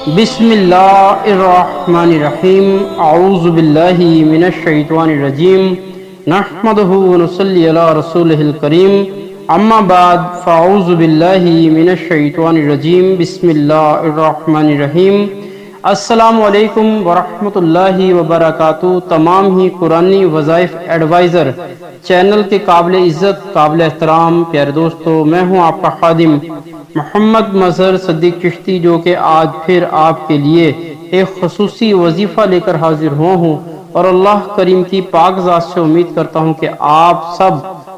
بسم اللہ الرحمن الرحیم اعوذ باللہ من الشیطان الرجیم نحمدہ ونصلی علی رسولہ الکریم اما بعد فاعوذ باللہ من الشیطان الرجیم بسم اللہ الرحمن الرحیم السلام علیکم ورحمۃ اللہ وبرکاتہ۔ تمام ہی قرآنی وظائف ایڈوائزر چینل کے قابل عزت قابل احترام پیارے دوستو، میں ہوں آپ کا خادم محمد مظہر صدیق چشتی، جو کہ آج پھر آپ کے لیے ایک خصوصی وظیفہ لے کر حاضر ہوا ہوں، اور اللہ کریم کی پاک ذات سے امید کرتا ہوں کہ آپ سب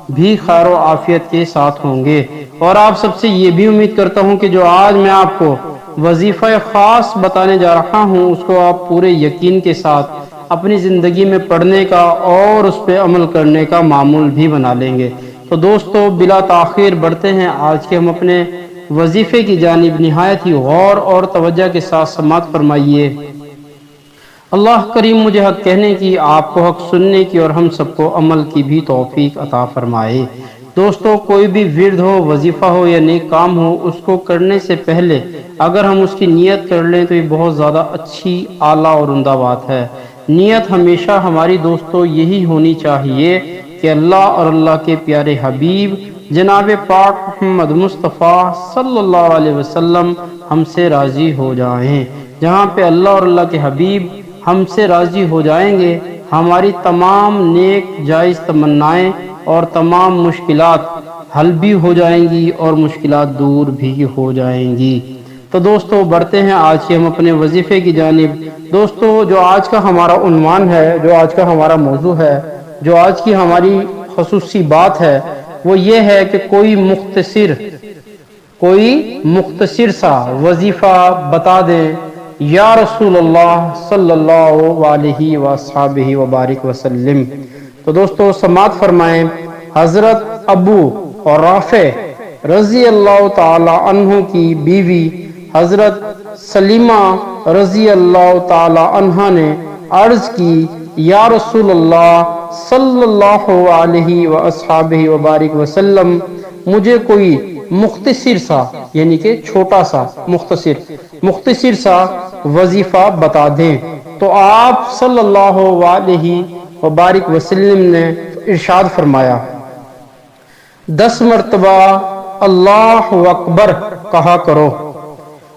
بھی خیر و عافیت کے ساتھ ہوں گے، اور آپ سب سے یہ بھی امید کرتا ہوں کہ جو آج میں آپ کو وظیفہ خاص بتانے جا رہا ہوں اس کو آپ پورے یقین کے ساتھ اپنی زندگی میں پڑھنے کا اور اس پہ عمل کرنے کا معمول بھی بنا لیں گے۔ تو دوستو، بلا تاخیر بڑھتے ہیں آج کے ہم اپنے وظیفے کی جانب۔ نہایت ہی غور اور توجہ کے ساتھ سماعت فرمائیے۔ اللہ کریم مجھے حق کہنے کی، آپ کو حق سننے کی، اور ہم سب کو عمل کی بھی توفیق عطا فرمائے۔ دوستو، کوئی بھی ورد ہو، وظیفہ ہو یا نیک کام ہو، اس کو کرنے سے پہلے اگر ہم اس کی نیت کر لیں تو یہ بہت زیادہ اچھی، اعلیٰ اور عمدہ بات ہے۔ نیت ہمیشہ ہماری دوستو یہی ہونی چاہیے کہ اللہ اور اللہ کے پیارے حبیب جناب پاک محمد مصطفیٰ صلی اللہ علیہ وسلم ہم سے راضی ہو جائیں۔ جہاں پہ اللہ اور اللہ کے حبیب ہم سے راضی ہو جائیں گے، ہماری تمام نیک جائز تمنائیں اور تمام مشکلات حل بھی ہو جائیں گی اور مشکلات دور بھی ہو جائیں گی۔ تو دوستو، بڑھتے ہیں آج کے ہم اپنے وظیفے کی جانب۔ دوستو، جو آج کا ہمارا عنوان ہے، جو آج کا ہمارا موضوع ہے، جو آج کی ہماری خصوصی بات ہے، وہ یہ ہے کہ کوئی مختصر سا وظیفہ بتا دیں یا رسول اللہ صلی اللہ علیہ وآلہ وبارک وسلم۔ تو دوستو سماعت فرمائیں۔ حضرت ابو اور رافع رضی اللہ تعالی عنہ کی بیوی حضرت سلیمہ رضی اللہ تعالی عنہ نے عرض کی، یا رسول اللہ صلی اللہ علیہ وآلہ وبارک وسلم، مجھے کوئی مختصر سا، یعنی کہ چھوٹا سا، مختصر سا وظیفہ بتا دیں۔ تو آپ صلی اللہ علیہ وبارک وسلم نے ارشاد فرمایا، 10 مرتبہ اللہ اکبر کہا کرو۔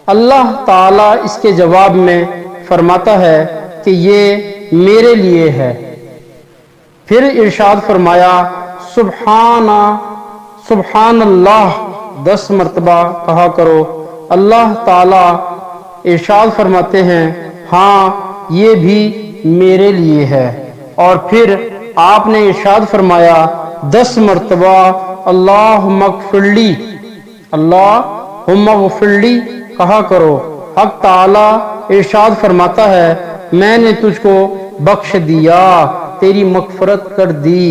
اللہ تعالیٰ اس کے جواب میں فرماتا ہے کہ یہ میرے لیے ہے۔ پھر ارشاد فرمایا، سبحان اللہ 10 مرتبہ کہا کرو۔ اللہ تعالیٰ ارشاد فرماتے ہیں، ہاں یہ بھی میرے لیے ہے۔ اور پھر آپ نے ارشاد فرمایا، 10 مرتبہ اللہم اغفر لی، اللہم اغفر لی کہا کرو۔ حق تعالیٰ ارشاد فرماتا ہے، میں نے تجھ کو بخش دیا، تیری مغفرت کر دی۔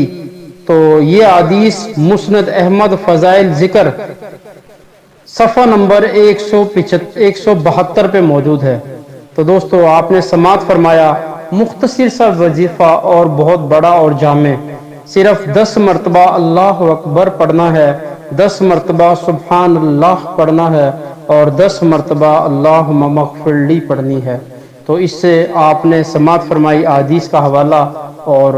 تو یہ حدیث مسند احمد فضائل ذکر صفحہ نمبر 172 پہ موجود ہے۔ تو دوستو، آپ نے سماعت فرمایا، مختصر سا وظیفہ اور بہت بڑا اور جامع، صرف 10 مرتبہ اللہ اکبر پڑھنا ہے، 10 مرتبہ سبحان اللہ پڑھنا ہے، اور 10 مرتبہ اللہم اغفر لی پڑھنی ہے۔ تو اس سے آپ نے سماعت فرمائی حدیث کا حوالہ، اور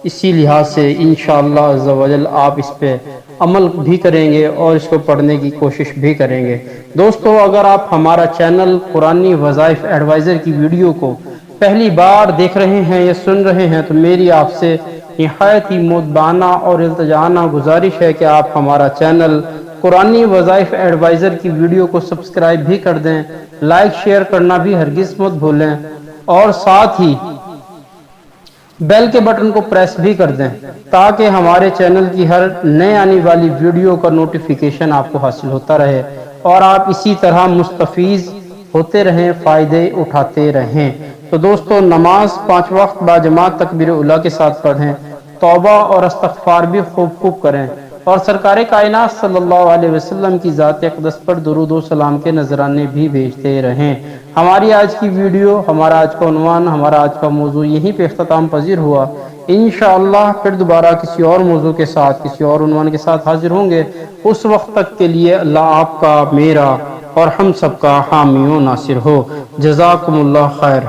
اسی لحاظ سے انشاءاللہ عز و جل آپ اس پہ عمل بھی کریں گے اور اس کو پڑھنے کی کوشش بھی کریں گے۔ دوستو، اگر آپ ہمارا چینل قرآنی وظائف ایڈوائزر کی ویڈیو کو پہلی بار دیکھ رہے ہیں یا سن رہے ہیں، تو میری آپ سے نہایت ہی مؤدبانہ اور التجانہ گزارش ہے کہ آپ ہمارا چینل قرآنی وظائف ایڈوائزر کی ویڈیو کو سبسکرائب بھی کر دیں، لائک شیئر کرنا بھی ہرگز مت بھولیں، اور ساتھ ہی بیل کے بٹن کو پریس بھی کر دیں تاکہ ہمارے چینل کی ہر نئے آنے والی ویڈیو کا نوٹیفیکیشن آپ کو حاصل ہوتا رہے، اور آپ اسی طرح مستفیض ہوتے رہیں، فائدے اٹھاتے رہیں۔ تو دوستو، نماز 5 وقت باجماعت تکبیر اولیٰ کے ساتھ پڑھیں، توبہ اور استغفار بھی خوب کریں، اور سرکار کائنات صلی اللہ علیہ وسلم کی ذات اقدس پر درود و سلام کے نذرانے بھی بھیجتے رہیں۔ ہماری آج کی ویڈیو، ہمارا آج کا عنوان، ہمارا آج کا موضوع یہیں پہ اختتام پذیر ہوا۔ انشاءاللہ پھر دوبارہ کسی اور موضوع کے ساتھ، کسی اور عنوان کے ساتھ حاضر ہوں گے۔ اس وقت تک کے لیے اللہ آپ کا، میرا اور ہم سب کا حامی و ناصر ہو۔ جزاکم اللہ خیر۔